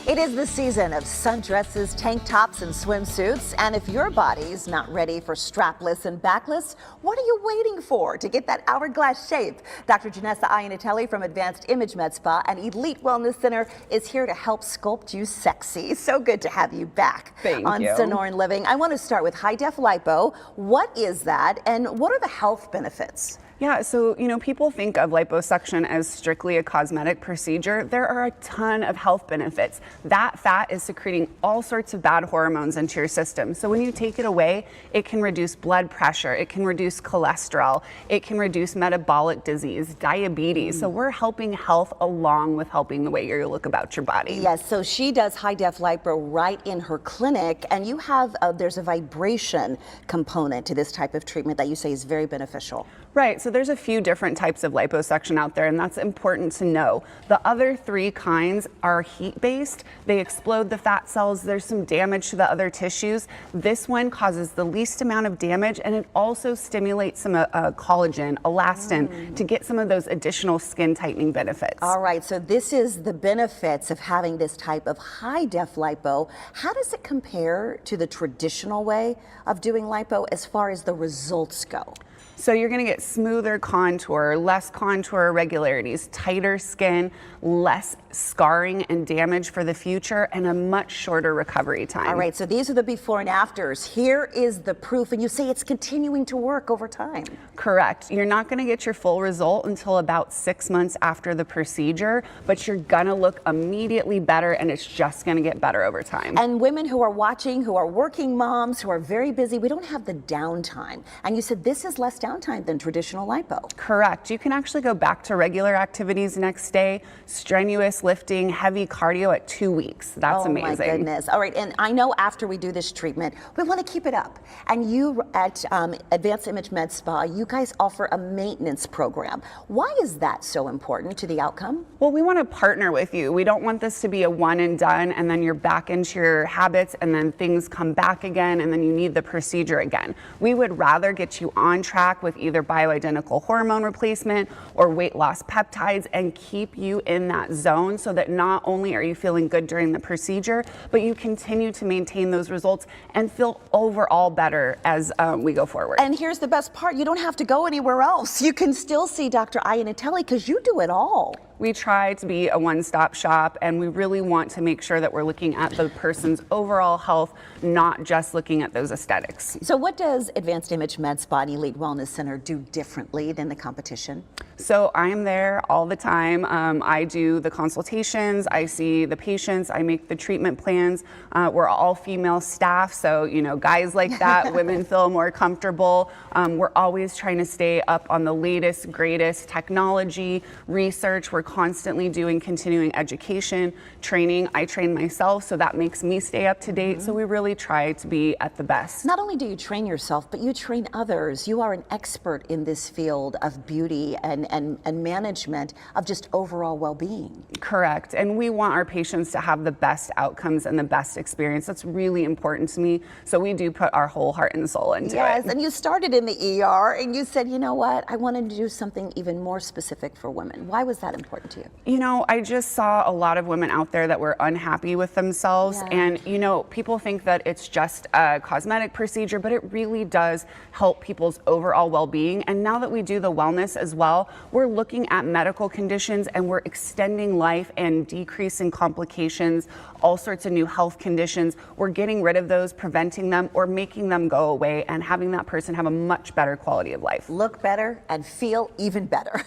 It is the season of sundresses, tank tops, and swimsuits. And if your body's not ready for strapless and backless, what are you waiting for to get that hourglass shape? Dr. Janessa Iannatelli from Advanced Image Med Spa and Elite Wellness Center is here to help sculpt you sexy. So good to have you back on Sonoran Living. I want to start with High-Def Lipo. What is that, and what are the health benefits? Yeah, so, people think of liposuction as strictly a cosmetic procedure. There are a ton of health benefits. That fat is secreting all sorts of bad hormones into your system. So when you take it away, it can reduce blood pressure, it can reduce cholesterol, it can reduce metabolic disease, diabetes. So we're helping health along with helping the way you look about your body. Yes, so she does High-Def Lipo right in her clinic, and you have, there's a vibration component to this type of treatment that you say is very beneficial. Right, so there's a few different types of liposuction out there, and that's important to know. The other three kinds are heat-based. They explode the fat cells. There's some damage to the other tissues. This one causes the least amount of damage, and it also stimulates some collagen, elastin, to get some of those additional skin tightening benefits. All right, so this is the benefits of having this type of High-Def Lipo. How does it compare to the traditional way of doing lipo as far as the results go? So you're going to get smoother contour, less contour irregularities, tighter skin, less scarring and damage for the future, and a much shorter recovery time. All right, so these are the before and afters. Here is the proof, and you say it's continuing to work over time. Correct. You're not going to get your full result until about 6 months after the procedure, but you're going to look immediately better, and it's just going to get better over time. And women who are watching, who are working moms, who are very busy, we don't have the downtime. And you said this is less downtime than traditional lipo. Correct. You can actually go back to regular activities next day, strenuous lifting, heavy cardio at 2 weeks. That's amazing. Oh my goodness. All right, and I know after we do this treatment, we want to keep it up. And you at Advanced Image Med Spa, you guys offer a maintenance program. Why is that so important to the outcome? Well, we want to partner with you. We don't want this to be a one and done, and then you're back into your habits, and then things come back again, and then you need the procedure again. We would rather get you on track with either bioidentical hormone replacement or weight loss peptides and keep you in that zone so that not only are you feeling good during the procedure, but you continue to maintain those results and feel overall better as we go forward. And here's the best part, you don't have to go anywhere else. You can still see Dr. Iannatelli because you do it all. We try to be a one-stop shop, and we really want to make sure that we're looking at the person's overall health, not just looking at those aesthetics. So what does Advanced Image Med Spa and Elite Wellness Center do differently than the competition? So I'm there all the time. I do the consultations, I see the patients, I make the treatment plans. We're all female staff, so guys like that, women feel more comfortable. We're always trying to stay up on the latest, greatest technology, research. We're constantly doing continuing education, training. I train myself, so that makes me stay up to date. So we really try to be at the best. Not only do you train yourself, but you train others. You are an expert in this field of beauty and management of just overall well-being. Correct. And we want our patients to have the best outcomes and the best experience. That's really important to me. So we do put our whole heart and soul into it. Yes, and you started in the ER and you said, you know what, I wanted to do something even more specific for women. Why was that important to you? I just saw a lot of women out there that were unhappy with themselves. Yeah. And, people think that it's just a cosmetic procedure, but it really does help people's overall well-being. And now that we do the wellness as well, we're looking at medical conditions and we're extending life and decreasing complications, all sorts of new health conditions. We're getting rid of those, preventing them, or making them go away and having that person have a much better quality of life. Look better and feel even better.